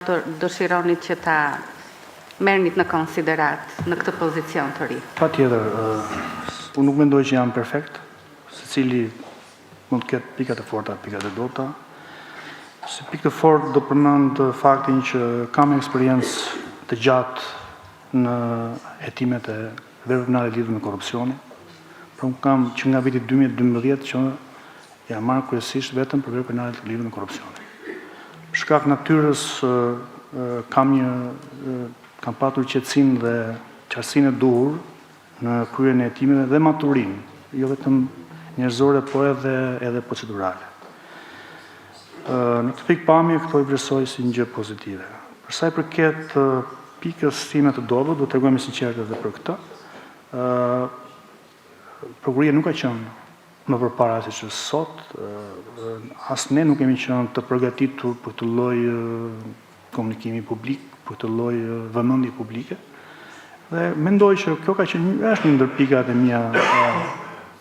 dëshironit që ta merrnit në konsiderat në këtë pozicion të ri? Patjetër, unë nuk mendoj që jam perfekt, secili mund të ketë pikat e forta, pikat e dobta. Si pikë të fortë do përmend faktin që kam eksperiencë të gjatë në hetimet e veprave penale lidhur me korrupsionin. Por unë kam që nga viti 2012 që jam marrë kryesisht vetëm për vepra penale lidhur me korrupsionin. Për shkak natyrës kam patur qetësinë dhe qartësinë e duhur në kryen e hetimeve dhe maturinë, jo vetëm njerëzore, por edhe procedurale. Në këtë pikpamje këto i vlerësoj si një gjë pozitive. Për sa i përket pikës time të dobët, do t'tregoj me sinqeritet edhe për këtë. Prokuria nuk ka qenë më përpara se që sot, as ne nuk kemi qenë të përgatitur për këtë lloj komunikimi publik, për këtë lloj vëmendje publike. Dhe mendoj që kjo ka qenë është një ndër pikat e mia,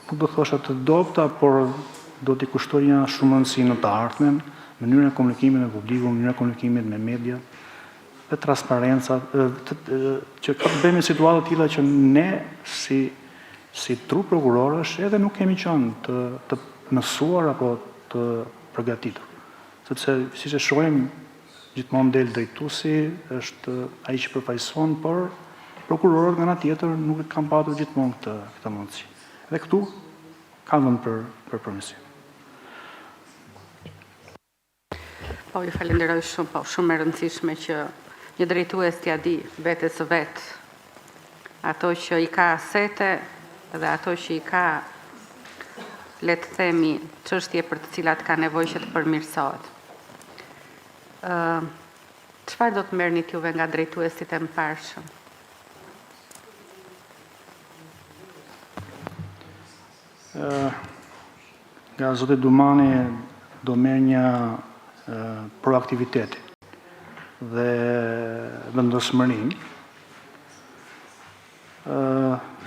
nuk do thosha të dobta, por do t'i kushtoja shumë rëndësi në të ardhmen, mënyra e komunikimit me publikun, mënyra e komunikimit me media, dhe transparenca, që ka të bëjë me situata të tilla që ne si trup prokurorësh edhe nuk kemi qenë të mësuar apo të përgatitur. Sepse, siç e shohim, gjithmonë del drejtuesi, është ai që përfaqëson, por prokurorët nga ana tjetër nuk kanë patur gjithmonë këtë mundësi. Dhe këtu ka vend për përmirësim. Po, ju falenderoj shumë, po, shumë e rëndësishme që një drejtues t'ia di vetes së vet ato që i ka asete dhe ato që i ka, le të themi, çështje për të cilat ka nevojë që të përmirësohet. Çfarë do të merrnit juve nga drejtuesit e mëparshëm? Nga zoti Dumani do merr një proaktivitet dhe vendosmërinë.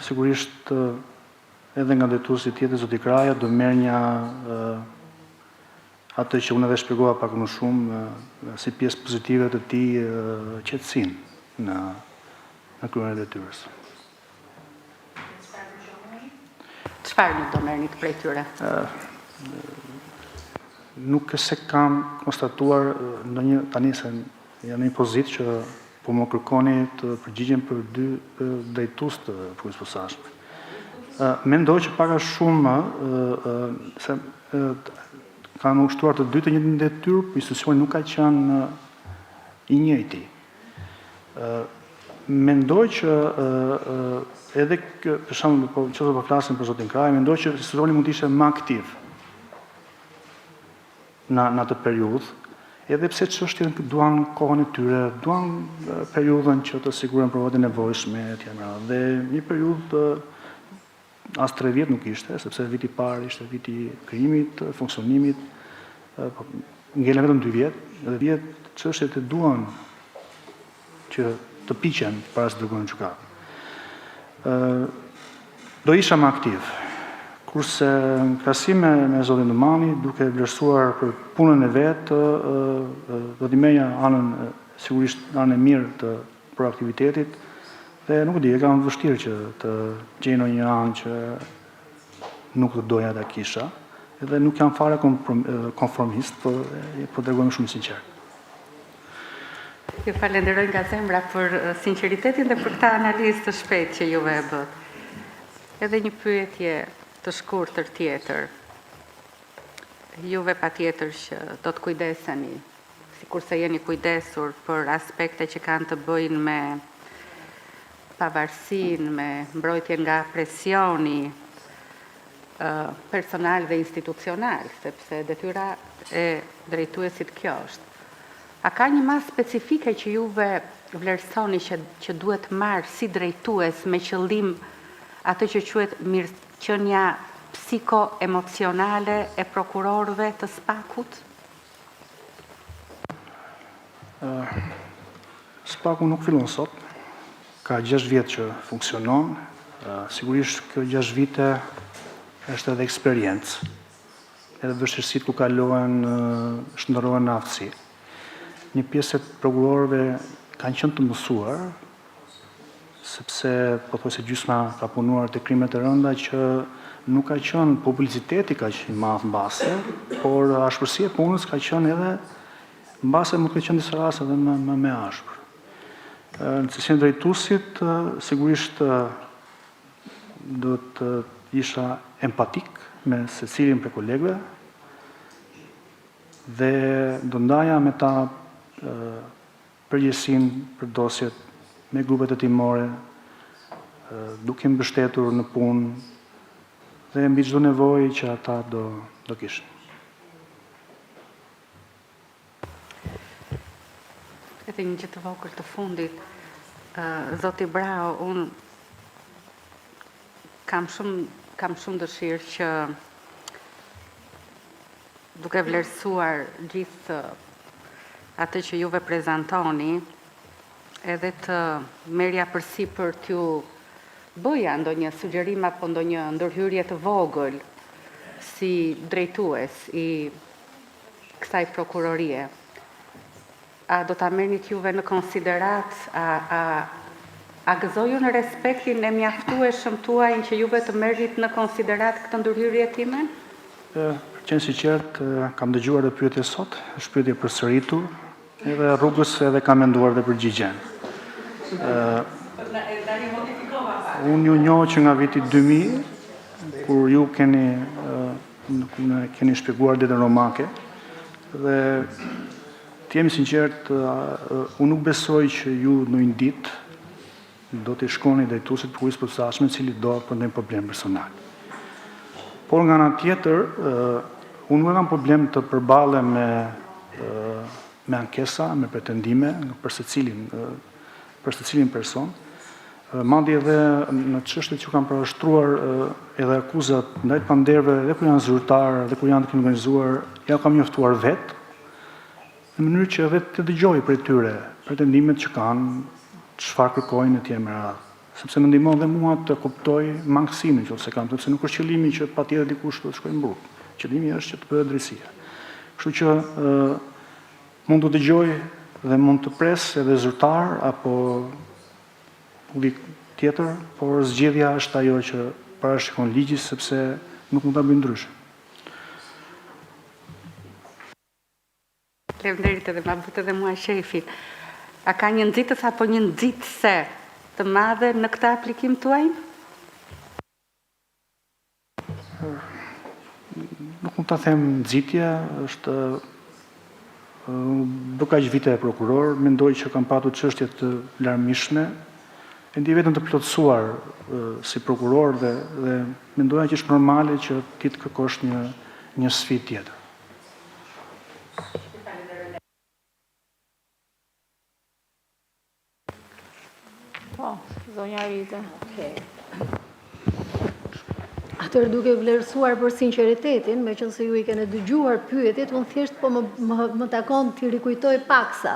Sigurisht edhe nga drejtuesi tjetër, zoti Kraja, do merr një atë që unë edhe shpjegova pak më shumë si pjesë pozitive të tij, qetësinë në kryen e detyrës. Çfarë nuk do merrnit prej tyre? Nuk se kam konstatuar ndonjë tani se jam në një pozitë që po më kërkoni të përgjigjem për 2 drejtues të Prokurisë së Posaçme. Mendoj që pak a shumë se kanë ushtuar të 2 të njëjtën detyrë, por institucioni nuk ka qenë i njëjti. Mendoj që edhe për shembull, nëse po flasim për zotin Kraj, mendoj që institucioni mund të ishte më aktiv në atë periudhë, edhe pse çështjet duan kohën e tyre, duan periudhën që të sigurojnë provat e nevojshme etj. Dhe një periudhë as 3 vjet nuk ishte, sepse viti i parë ishte viti i krijimit, funksionimit, ngelen vetëm 2 vjet, dhe vjet çështjet e duan që të piqen para se të dërgohen në gjykatë. Do isha më aktiv. Kurse në krahasim me zotin Dumani, duke vlerësuar për punën e vet, do t'i merrja anën, sigurisht anën e mirë të proaktivitetit, dhe nuk e di, e kam vështirë që të gjej një anë që nuk të doja ta kisha, edhe nuk jam fare konformist, po tregoj shumë sinqert. Ju falenderoj nga zemra për sinqeritetin dhe për këtë analizë të shpejtë që juve e bët. Edhe një pyetje të shkurtër tjetër. Juve patjetër që do të kujdeseni, sikurse jeni kujdesur për aspekte që kanë të bëjnë me pavarësinë, me mbrojtjen nga presioni personal dhe institucional, sepse detyra e drejtuesit kjo është. A ka një masë specifike që juve vlerësoni që duhet marrë si drejtues me qëllim atë që quhet mirëqenia psiko-emocionale e prokurorëve të SPAK-ut? SPAK-u nuk fillon sot. Ka 6 vjet që funksionon. Sigurisht kjo 6 vite është edhe eksperiencë, edhe vështirësitë ku kalohen, shndërrohen në aftësi. një pjesë e prokurorëve kanë qenë të mësuar, sepse pothuajse gjysma ka punuar te krimet e rënda që nuk ka qenë publiciteti kaq i madh mbase, por ashpërsia e punës ka qenë edhe mbase mund të ketë qenë disa raste edhe më ashpër. Në cilësinë e drejtuesit, sigurisht do të isha empatik me secilin prej kolegëve dhe do ndaja me ta përgjegjësinë për dosjet me grupet e timore, duke mbështetur në punë dhe mbi çdo nevojë që ata do kishin. Edhe një gjë të vogël të fundit, zoti Brau, unë kam shumë dëshirë që duke vlerësuar gjithë atë që juve prezantoni, edhe të merja përsipër t'ju bëja ndonjë sugjerim apo ndonjë ndërhyrje të vogël si drejtues i kësaj prokurorie. A do ta merrnit juve në konsiderat, a gëzoju në respektin e mjaftueshëm tuaj që juve të merrit në konsiderat këtë ndërhyrje time? Qenë sinqert, kam dëgjuar dhe pyetje sot, është pyetje përsëritur, edhe rrugës edhe kam menduar dhe përgjigjen. Unë ju njoh që nga viti 2000, kur ju keni shpjeguar ditën romake, dhe të jemi sinqert, unë nuk besoj që ju në një ditë do t'i shkoni drejtuesit të prokurisë përposaçme cili do për ndonjë problem personal. Por nga ana tjetër, unë nuk kam problem të përballem me ankesa, me pretendime për secilin person. Madje edhe në çështjet që kanë përshkruar edhe akuzat ndaj panderëve, edhe kur janë zyrtarë, edhe kur janë të kriminalizuar, ja kam njoftuar vetë, në mënyrë që vetë të dëgjoj prej tyre pretendimet që kanë, çfarë kërkojnë etj me radhë. Sepse më ndihmon dhe mua të kuptoj mangësinë nëse kam, sepse nuk është qëllimi që patjetër dikush do të shkojë mbruk. Qëllimi është që të bëhet drejtësia. Kështu që mund të dëgjoj dhe mund të pres edhe zyrtar apo publik tjetër, por zgjedhja është ajo që parashikon ligji, sepse nuk mund ta bëj ndryshe. Faleminderit edhe ma bëtë edhe mua shefi. A ka një nxitës apo një nxitëse të madhe në këtë aplikim tuaj? Nuk mund ta them nxitje, është do kaq vite e prokuror, mendoj që kam patur çështje të larmishme, e ndi vetëm të plotësuar si prokuror dhe mendoja që është normale që ti të kërkosh një sfidë tjetër. Po, zonja Rita. Atër duke vlerësuar për sinqeritetin, me qënë se ju i kene dëgjuar pyetjet, unë thjesht po më takon t'i rikujtoj paksa